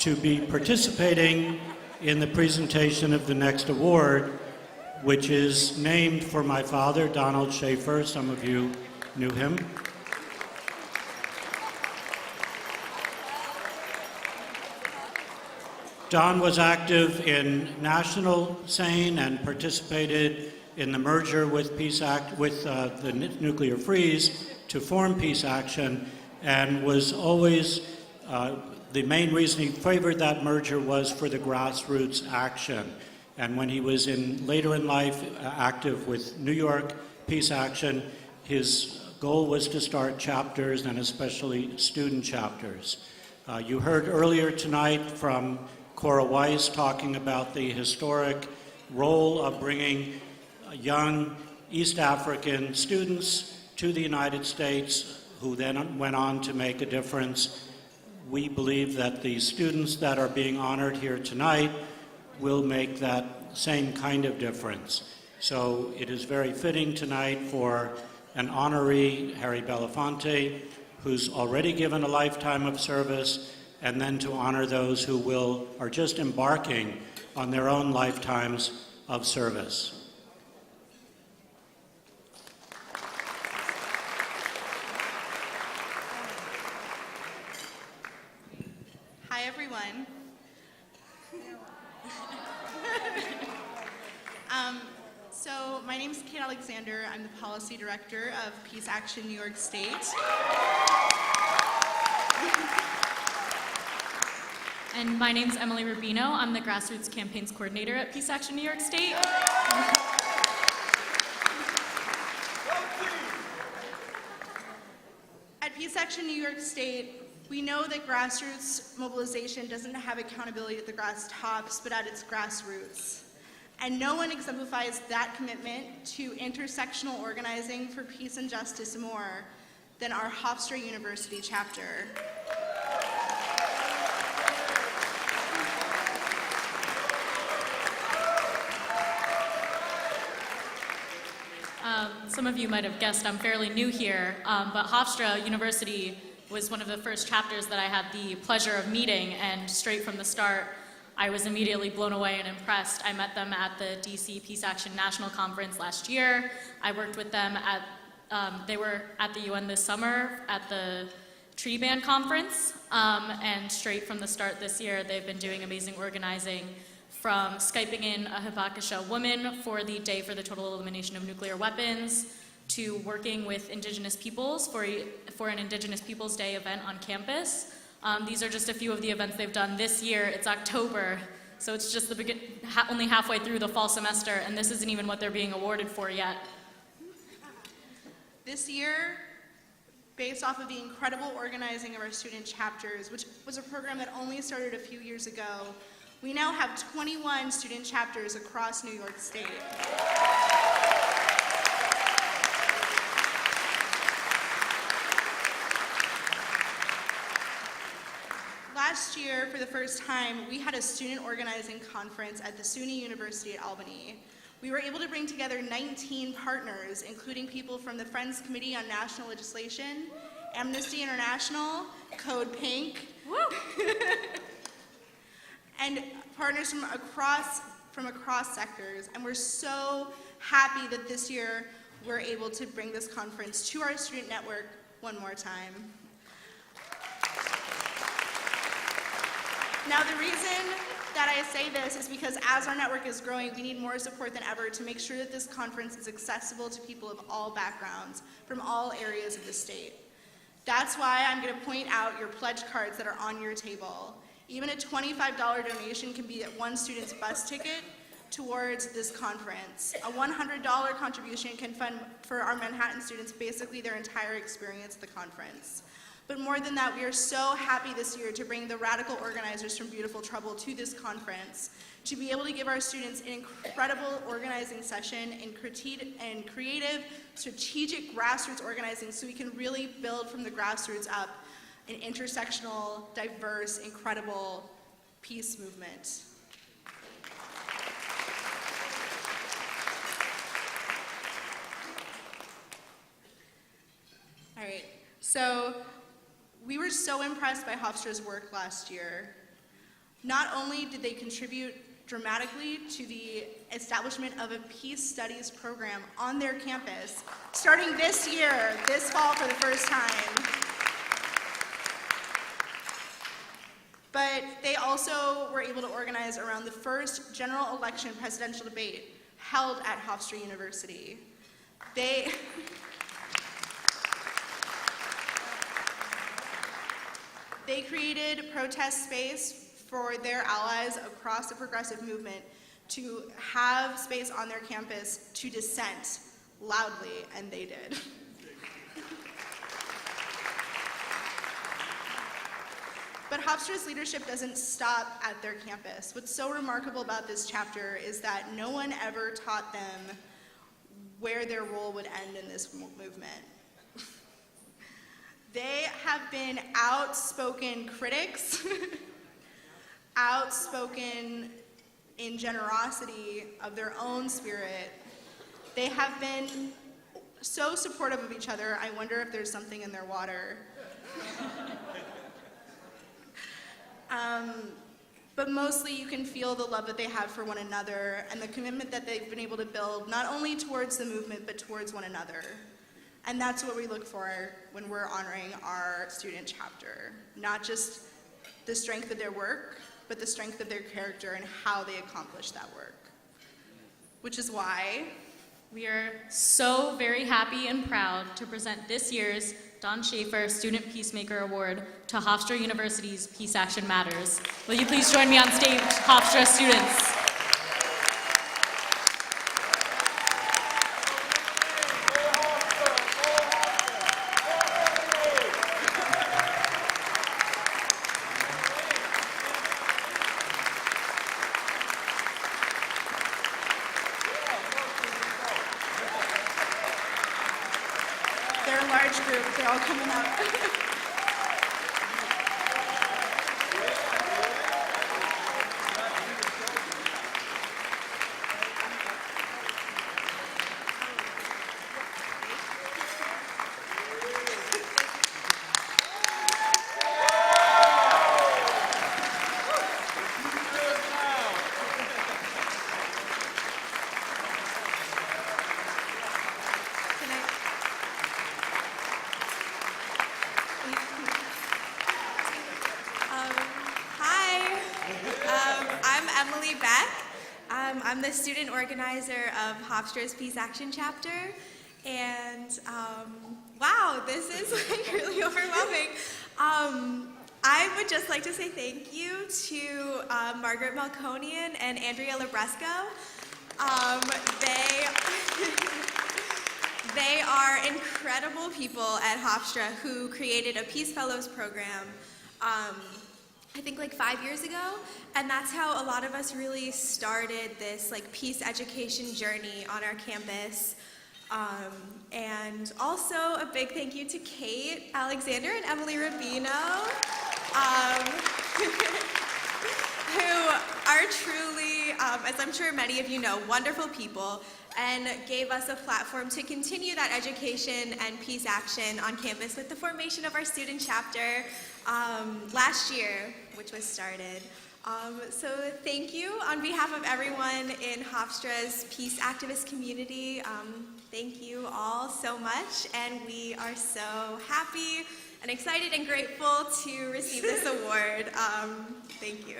to be participating in the presentation of the next award, which is named for my father, Donald Shaffer. Some of you knew him. Don was active in national scene and participated in the merger with the Nuclear Freeze to form Peace Action, and was always, the main reason he favored that merger was for the grassroots action. And when he was later in life active with New York Peace Action, his goal was to start chapters, and especially student chapters. You heard earlier tonight from Cora Weiss talking about the historic role of bringing young East African students to the United States, who then went on to make a difference. We believe that the students that are being honored here tonight will make that same kind of difference. So it is very fitting tonight for an honoree, Harry Belafonte, who's already given a lifetime of service, and then to honor those who are just embarking on their own lifetimes of service. Hi, everyone. So my name is Kate Alexander. I'm the Policy Director of Peace Action New York State. And my name's Emily Rubino. I'm the Grassroots Campaigns Coordinator at Peace Action New York State. At Peace Action New York State, we know that grassroots mobilization doesn't have accountability at the grass tops, but at its grassroots. And no one exemplifies that commitment to intersectional organizing for peace and justice more than our Hofstra University chapter. Some of you might have guessed I'm fairly new here, but Hofstra University was one of the first chapters that I had the pleasure of meeting, and straight from the start, I was immediately blown away and impressed. I met them at the DC Peace Action National Conference last year. I worked with them they were at the UN this summer at the Tree Band Conference, and straight from the start this year, they've been doing amazing organizing, from Skyping in a Hibakusha woman for the Day for the Total Elimination of Nuclear Weapons, to working with Indigenous peoples for an Indigenous Peoples Day event on campus. These are just a few of the events they've done this year. It's October, so it's just only halfway through the fall semester, and this isn't even what they're being awarded for yet. This year, based off of the incredible organizing of our student chapters, which was a program that only started a few years ago, we now have 21 student chapters across New York State. Last year, for the first time, we had a student organizing conference at the SUNY University at Albany. We were able to bring together 19 partners, including people from the Friends Committee on National Legislation, Amnesty International, Code Pink, and partners from across sectors. And we're so happy that this year we're able to bring this conference to our student network one more time. Now, the reason that I say this is because as our network is growing, we need more support than ever to make sure that this conference is accessible to people of all backgrounds from all areas of the state. That's why I'm going to point out your pledge cards that are on your table. Even a $25 donation can be one student's bus ticket towards this conference. A $100 contribution can fund for our Manhattan students basically their entire experience at the conference. But more than that, we are so happy this year to bring the radical organizers from Beautiful Trouble to this conference, to be able to give our students an incredible organizing session in creative, strategic grassroots organizing so we can really build from the grassroots up an intersectional, diverse, incredible peace movement. All right, so we were so impressed by Hofstra's work last year. Not only did they contribute dramatically to the establishment of a peace studies program on their campus, starting this year, this fall for the first time, but they also were able to organize around the first general election presidential debate held at Hofstra University. They created protest space for their allies across the progressive movement to have space on their campus to dissent loudly, and they did. But Hofstra's leadership doesn't stop at their campus. What's so remarkable about this chapter is that no one ever taught them where their role would end in this movement. They have been outspoken critics, outspoken in generosity of their own spirit. They have been so supportive of each other, I wonder if there's something in their water. But mostly you can feel the love that they have for one another and the commitment that they've been able to build, not only towards the movement, but towards one another. And that's what we look for when we're honoring our student chapter. Not just the strength of their work, but the strength of their character and how they accomplish that work. Which is why we are so very happy and proud to present this year's Don Shaffer Student Peacemaker Award to Hofstra University's Peace Action Matters. Will you please join me on stage, Hofstra students? they're a large group, they're all coming up. I'm Emily I'm the student organizer of Hofstra's Peace Action Chapter, and wow, this is like really overwhelming. I would just like to say thank you to Margaret Melconian and Andrea Labresco. They are incredible people at Hofstra who created a Peace Fellows program I think like 5 years ago, and that's how a lot of us really started this like peace education journey on our campus. And also a big thank you to Kate, Alexander, and Emily Rubino, who are truly, as I'm sure many of you know, wonderful people, and gave us a platform to continue that education and peace action on campus with the formation of our student chapter last year, which was started. So thank you on behalf of everyone in Hofstra's peace activist community. Thank you all so much, and we are so happy and excited and grateful to receive this award. Thank you.